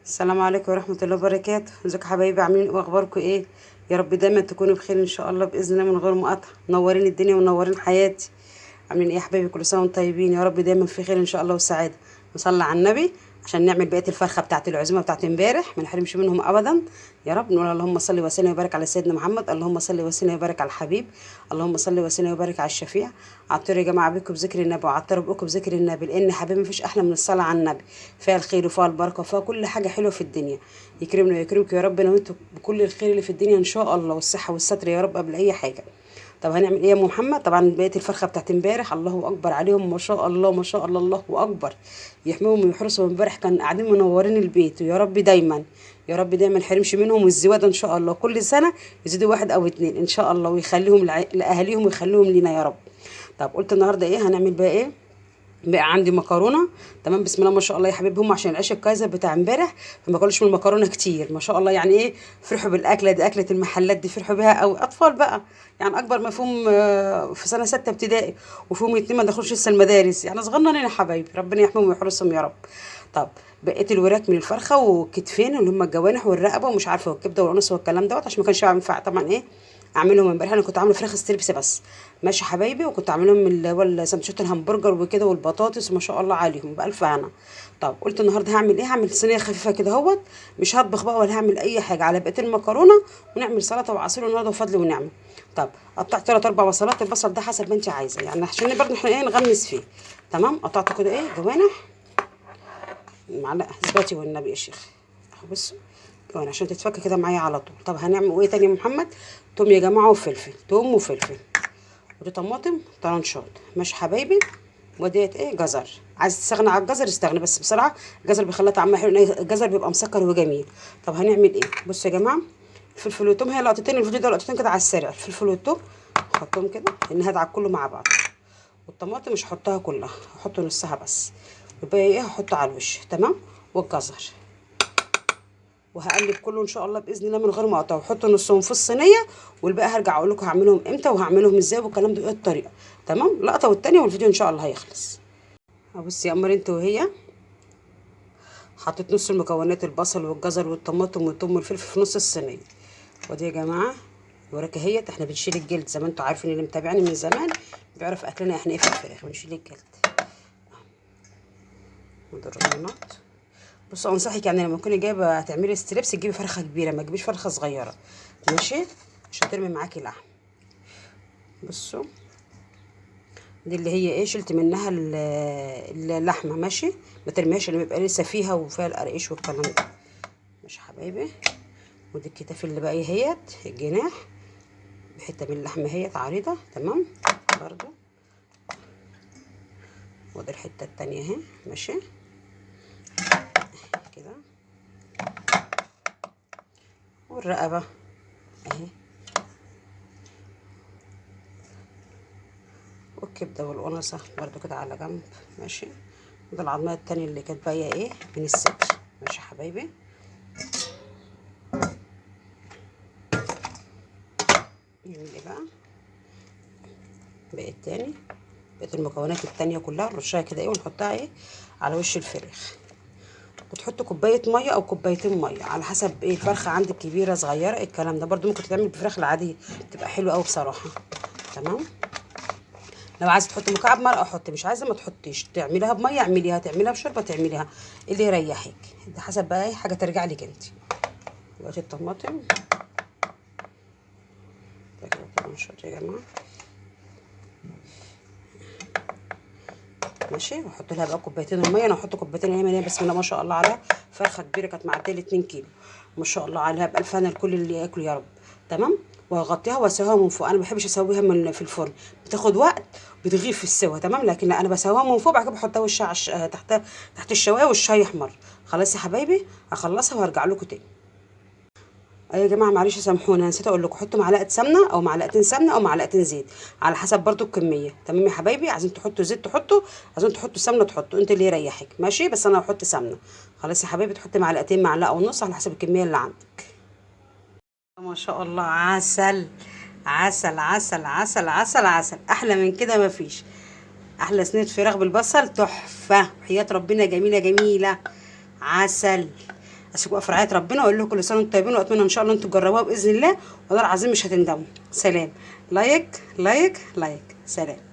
السلام عليكم ورحمة الله وبركاته. ازيكم يا حبايبي؟ عاملين ايه واخباركم ايه؟ يا رب دايما تكونوا بخير ان شاء الله باذن الله من غير مقاطعة. منورين الدنيا ومنورين حياتي. عاملين ايه يا حبايبي؟ كل سنة وانتم طيبين، يا رب دايما في خير ان شاء الله وسعادة. نصلي على النبي عشان نعمل بقية الفرخة بتاعت العزومة بتاعت امبارح، ما نحرمش منهم ابدا. يا رب نقول اللهم صل وسلم وبارك على سيدنا محمد، اللهم صل وسلم وبارك على الحبيب، اللهم صل وسلم وبارك على الشفيع. عطروا يا جماعه بكم بذكر النبي، وعطروا بكم بذكر النبي، لان حبيبي مفيش احلى من الصلاه على النبي. فيها الخير وفيها البركه وفيها كل حاجه حلوه في الدنيا. يكرمنا ويكرمكم يا رب انا وانتم بكل الخير اللي في الدنيا ان شاء الله، والصحه والستر يا رب قبل اي حاجه. طب هنعمل ايه يا ام محمد؟ طبعا بقيه الفرخه بتاعت امبارح الله اكبر عليهم، ما شاء الله ما شاء الله، الله اكبر. يحميهم ويحرسهم. امبارح كان قاعدين منورين البيت، ويا رب دايما يا رب دايما حرمش منهم، والزواده ان شاء الله كل سنه يزيدوا واحد او اتنين ان شاء الله، ويخليهم لاهاليهم ويخليهم لينا يا رب. طب قلت النهارده ايه هنعمل بقى ايه؟ بقى عندي مكرونه. تمام، بسم الله ما شاء الله يا حبيبي. هم عشان العيش الكايزر بتاع امبارح فما كلوش من المكرونه كتير ما شاء الله، يعني ايه، فرحوا بالاكله دي، اكله المحلات دي فرحوا بيها قوي. اطفال بقى يعني اكبر ما فيهم في سنه 6 ابتدائي، وفيهم اتنين ما دخلوش لسه المدارس، يعني صغننين يا حبايبي، ربنا يحميهم ويحرسهم يا رب. طب بقيت الوراك من الفرخه وكتفين اللي هم الجوانح والرقبه ومش عارفه والكبده والقنص والكلام دوت، عشان ما كانش ينفع طبعا ايه اعملهم امبارح. انا كنت عامله فراخ ستريبس بس، ماشي يا حبايبي، وكنت عاملهم من اللي هو سندوتشات الهمبرجر وكده والبطاطس وما شاء الله عليهم بالف هنا. طب قلت النهارده هعمل ايه؟ هعمل صينيه خفيفه كده اهوت، مش هطبخ بقى ولا هعمل اي حاجه، على بقيه المكرونه ونعمل سلطه وعصير النهارده وفضل ونعمه. طب قطعت 3 4 بصلات، البصل ده حسب ما انت عايزه يعني، عشان برضه احنا ايه نغمس فيه. تمام، قطعت كده ايه جوانح، معلقه زبادي والنبي يا شيخ اهو، بصوا كمان عشان تتفك كده معايا على طول. طب هنعمل ايه تاني يا محمد؟ توم يا جماعه وفلفل، توم وفلفل، ودي طماطم طرنشات، ماشي حبايبي. وديت ايه جزر، عايز تستغنى على الجزر استغنى، بس بصراحه الجزر بيخليها طعمها حلو، الجزر بيبقى مسكر وجميل. طب هنعمل ايه؟ بصوا يا جماعه، الفلفل والثوم هي لقطتين الفيديو ده، لقطتين كده على السريع، الفلفل والثوم هحطهم كده لان هدعك كله مع بعض، والطماطم مش هحطها كلها، هحط نصها بس، يبقى ايه هحطه على الوش. تمام، والجزر، وهقلب كله ان شاء الله باذن الله من غير ما اقطع، واحط نصهم في الصينيه، والباقي هرجع اقول لكم هعملهم امتى وهعملهم ازاي والكلام ده ايه الطريقه. تمام، لقطه والتانيه والفيديو ان شاء الله هيخلص. بصي يا قمر انت وهي، حطيت نص المكونات، البصل والجزر والطماطم والثوم والفلفل في نص الصينيه. ودي يا جماعه الوراك اهيت، احنا بنشيل الجلد زي ما انتم عارفين، اللي متابعني من زمان بيعرف اكلنا احنا ايه في الفراخ، بنشيل الجلد. ودرجات. بصوا انصحك يعني لما تكوني جايبه هتعملي ستريبس تجيبي فرخه كبيره، ما تجيبيش فرخه صغيره، ماشي، عشان ترمي معاكي لحم. بصوا دي اللي هي ايه شلت منها اللحمه، ماشي، ما ترميهاش اللي بيبقى لسه فيها وفيها القرقيش والكلام ده، ماشي حبايبي. ودي الكتاف اللي بقى اهيت الجناح بحته من اللحمه اهيت عريضه، تمام برضو. ودي الحته التانيه اهي، ماشي كده. والرقبه اهي، والكبده والقنصه برضو كده على جنب، ماشي. وده العظمه التانية اللي كانت باقيه ايه من الصدر، ماشي حبايبي. نعمل ايه بقى؟ بقى التاني، بقت المكونات التانية كلها نرشها كده ايه ونحطها ايه على وش الفراخ، وتحط كوبايه ميه او كوبايتين ميه على حسب ايه الفرخه عندك كبيره صغيره، الكلام ده برضو ممكن تتعمل بفراخ العاديه بتبقى حلوه قوي بصراحه. تمام، لو عايزه تحطي مكعب مرقه حطي، مش عايزه ما تحطيش، تعمليها بميه اعمليها، تعمليها بشوربه تعمليها، اللي يريحك ده حسب بقى ايه حاجه ترجع لك انت. دلوقتي الطماطم ده كده طماطم يا جماعه، ماشي. واحط لها بقى كوبايتين الميه، انا هحط كوبايتين الميه بسم الله ما شاء الله عليها، فرخه كبيره كانت معديه 2 كيلو ما شاء الله عليها، بالف هنا الكل اللي ياكل يا رب. تمام، وهغطيها واسويها من فوق، انا ما بحبش اسويها من في الفرن، بتاخد وقت بتغيب في السوا، تمام، لكن لا انا بسويها من فوق، بعد كده بحطها وشها تحت الشوايه والشاي يحمر. خلاص يا حبايبي هخلصها وهرجع لكم تاني. ايوه يا جماعه معلش سامحوني، نسيت اقول لكم حطوا معلقه سمنه او معلقتين سمنه او معلقتين زيت على حسب برضو الكميه. تمام يا حبايبي، عايزين تحطوا زيت تحطوا، عايزين تحطوا سمنه تحطوا، انت اللي يريحك، ماشي، بس انا هحط سمنه. خلاص يا حبايبي تحطي معلقتين، معلقه ونص على حسب الكميه اللي عندك. ما شاء الله عسل عسل عسل عسل عسل عسل، احلى من كده مفيش. احلى صينيه فراخ بالبصل تحفه، وحياه ربنا جميله جميله، عسل. اسيبكم في رعايه ربنا، واقول لكم كل سنه وانتم طيبين، واتمنى ان شاء الله انتم تجربوها باذن الله، والله العظيم مش هتندموا. سلام. لايك لايك لايك. سلام.